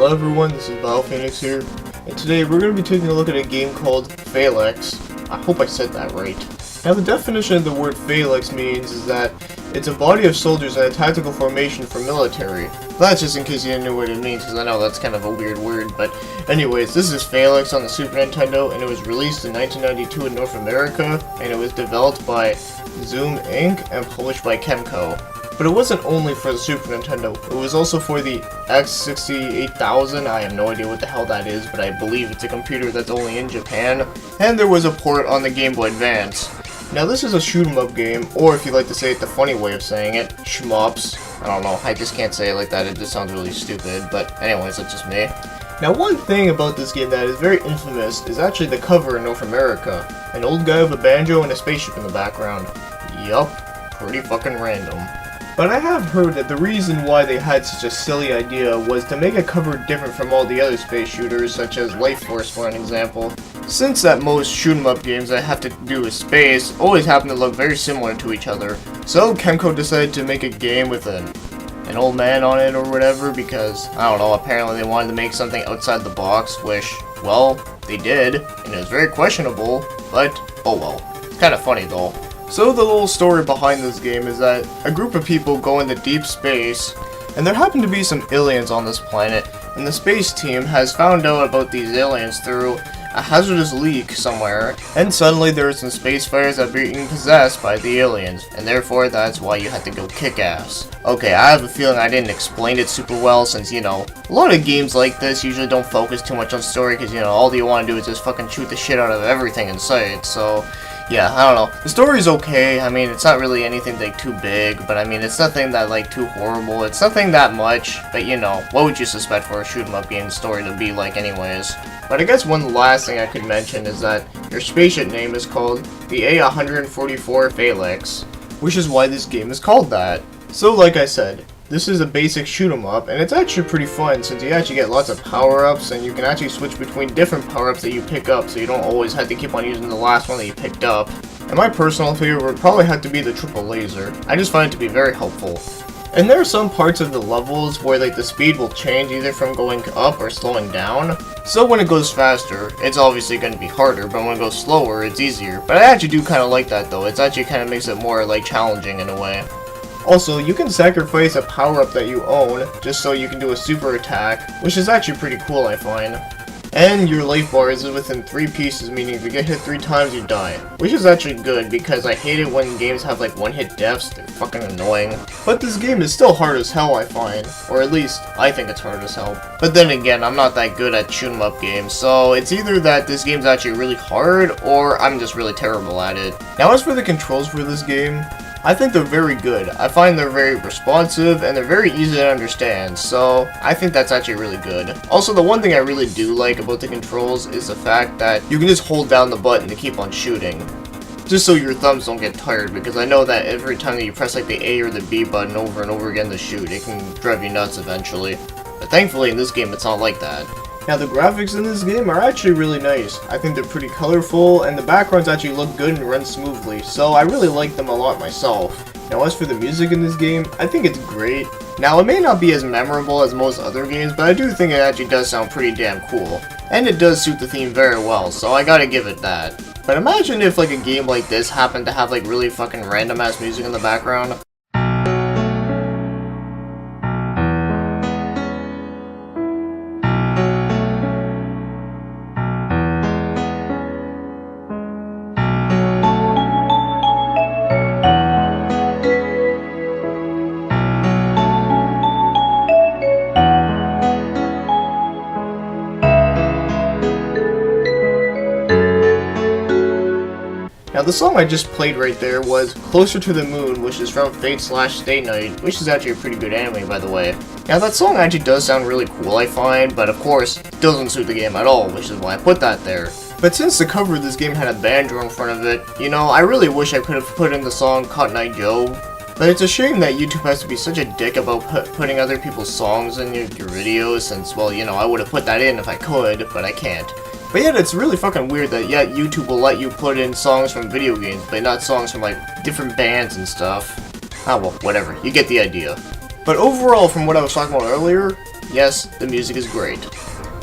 Hello everyone, this is Biophoenix here, and today we're going to be taking a look at a game called Phalanx. I hope I said that right. Now the definition of the word Phalanx means is that it's a body of soldiers in a tactical formation for military. That's just in case you didn't know what it means, because I know that's kind of a weird word, but anyways, this is Phalanx on the Super Nintendo, and it was released in 1992 in North America, and it was developed by Zoom Inc. and published by Kemco. But it wasn't only for the Super Nintendo, it was also for the X68000, I have no idea what the hell that is, but I believe it's a computer that's only in Japan, and there was a port on the Game Boy Advance. Now this is a shoot 'em up game, or if you like to say it the funny way of saying it, shmups. I don't know, I just can't say it like that, it just sounds really stupid, but anyways, that's just me. Now one thing about this game that is very infamous is actually the cover in North America. An old guy with a banjo and a spaceship in the background. Yup, pretty fucking random. But I have heard that the reason why they had such a silly idea was to make a cover different from all the other space shooters, such as Life Force for an example. Since that most shoot 'em up games that have to do with space always happen to look very similar to each other, so Kemco decided to make a game with an old man on it or whatever because, I don't know, apparently they wanted to make something outside the box, which, well, they did, and it was very questionable, but oh well. It's kind of funny though. So the little story behind this game is that a group of people go into deep space, and there happen to be some aliens on this planet, and the space team has found out about these aliens through a hazardous leak somewhere, and suddenly there are some space fighters that are being possessed by the aliens, and therefore that's why you had to go kick ass. Okay, I have a feeling I didn't explain it super well since, you know, a lot of games like this usually don't focus too much on story because, you know, all you want to do is just fucking shoot the shit out of everything in sight, so yeah, I don't know. The story's okay. I mean, it's not really anything like too big, but I mean, it's nothing that like too horrible. It's nothing that much, but you know, what would you suspect for a shoot 'em up game story to be like anyways? But I guess one last thing I could mention is that your spaceship name is called the A-144 Phalanx, which is why this game is called that. So like I said, this is a basic shoot 'em up, and it's actually pretty fun since you actually get lots of power-ups, and you can actually switch between different power-ups that you pick up, so you don't always have to keep on using the last one that you picked up. And my personal favorite would probably have to be the triple laser. I just find it to be very helpful. And there are some parts of the levels where like the speed will change either from going up or slowing down. So when it goes faster, it's obviously going to be harder, but when it goes slower, it's easier. But I actually do kind of like that though, it actually kind of makes it more like challenging in a way. Also, you can sacrifice a power-up that you own, just so you can do a super attack, which is actually pretty cool I find. And your life bar is within 3 pieces, meaning if you get hit 3 times you die. Which is actually good, because I hate it when games have like one-hit deaths, they're fucking annoying. But this game is still hard as hell I find, or at least, I think it's hard as hell. But then again, I'm not that good at shoot 'em up games, so it's either that this game's actually really hard, or I'm just really terrible at it. Now as for the controls for this game, I think they're very good. I find they're very responsive and they're very easy to understand, so I think that's actually really good. Also, the one thing I really do like about the controls is the fact that you can just hold down the button to keep on shooting. Just so your thumbs don't get tired, because I know that every time that you press like the A or the B button over and over again to shoot, it can drive you nuts eventually. But thankfully in this game it's not like that. Now the graphics in this game are actually really nice. I think they're pretty colorful, and the backgrounds actually look good and run smoothly, so I really like them a lot myself. Now as for the music in this game, I think it's great. Now it may not be as memorable as most other games, but I do think it actually does sound pretty damn cool. And it does suit the theme very well, so I gotta give it that. But imagine if like a game like this happened to have like really fucking random ass music in the background. Now the song I just played right there was Closer to the Moon, which is from Fate/Stay Night, which is actually a pretty good anime by the way. Now that song actually does sound really cool I find, but of course, it doesn't suit the game at all, which is why I put that there. But since the cover of this game had a banjo in front of it, you know, I really wish I could have put in the song Cotton Eye Joe. But it's a shame that YouTube has to be such a dick about putting other people's songs in your videos, since, well, you know, I would have put that in if I could, but I can't. But yet it's really fucking weird that yet YouTube will let you put in songs from video games, but not songs from like different bands and stuff. Ah well, whatever, you get the idea. But overall, from what I was talking about earlier, Yes, the music is great.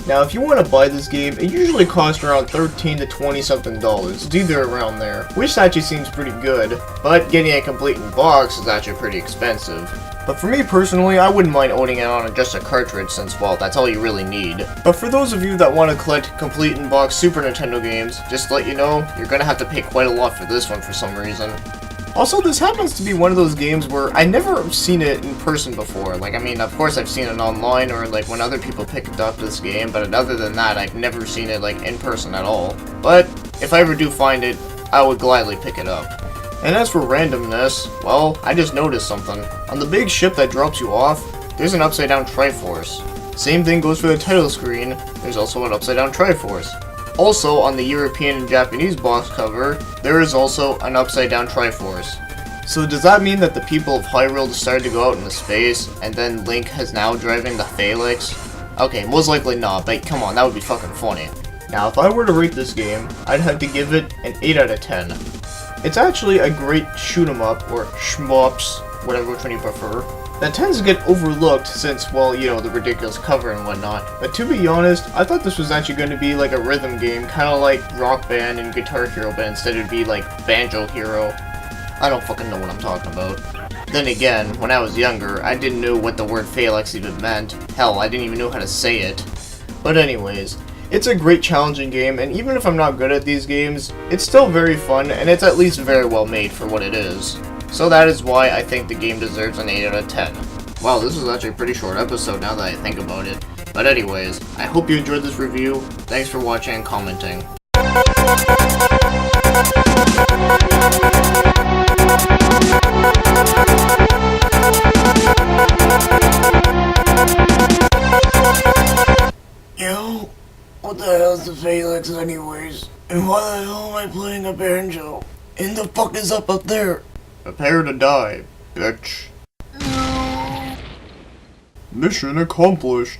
Now, if you want to buy this game, it usually costs around $13 to $20 something. It's either around there, which actually seems pretty good, but getting it complete in box is actually pretty expensive. But for me personally, I wouldn't mind owning it on just a cartridge since, well, that's all you really need. But for those of you that want to collect complete in box Super Nintendo games, just to let you know, you're gonna have to pay quite a lot for this one for some reason. Also, this happens to be one of those games where I never seen it in person before. Like, I mean, of course I've seen it online or like when other people picked up this game, but other than that, I've never seen it like in person at all. But if I ever do find it, I would gladly pick it up. And as for randomness, well, I just noticed something. On the big ship that drops you off, there's an upside down Triforce. Same thing goes for the title screen, there's also an upside down Triforce. Also, on the European and Japanese box cover, there is also an upside-down Triforce. So does that mean that the people of Hyrule decided to go out into space, and then Link is now driving the Phalanx? Okay, most likely not, but come on, that would be fucking funny. Now, if I were to rate this game, I'd have to give it an 8 out of 10. It's actually a great shoot-'em-up, or shmups, whatever which one you prefer, that tends to get overlooked since, well, you know, the ridiculous cover and whatnot. But to be honest, I thought this was actually going to be like a rhythm game, kind of like Rock Band and Guitar Hero, but instead it'd be like Banjo Hero. I don't fucking know what I'm talking about. Then again, when I was younger, I didn't know what the word Phalanx even meant. Hell, I didn't even know how to say it. But anyways, it's a great challenging game, and even if I'm not good at these games, it's still very fun, and it's at least very well made for what it is. So that is why I think the game deserves an 8 out of 10. Wow, this is actually a pretty short episode now that I think about it. But anyways, I hope you enjoyed this review. Thanks for watching and commenting. Yo, what the hell is the Phalanx anyways? And why the hell am I playing a banjo? And the fuck is up there? Prepare to die, bitch. Mission accomplished.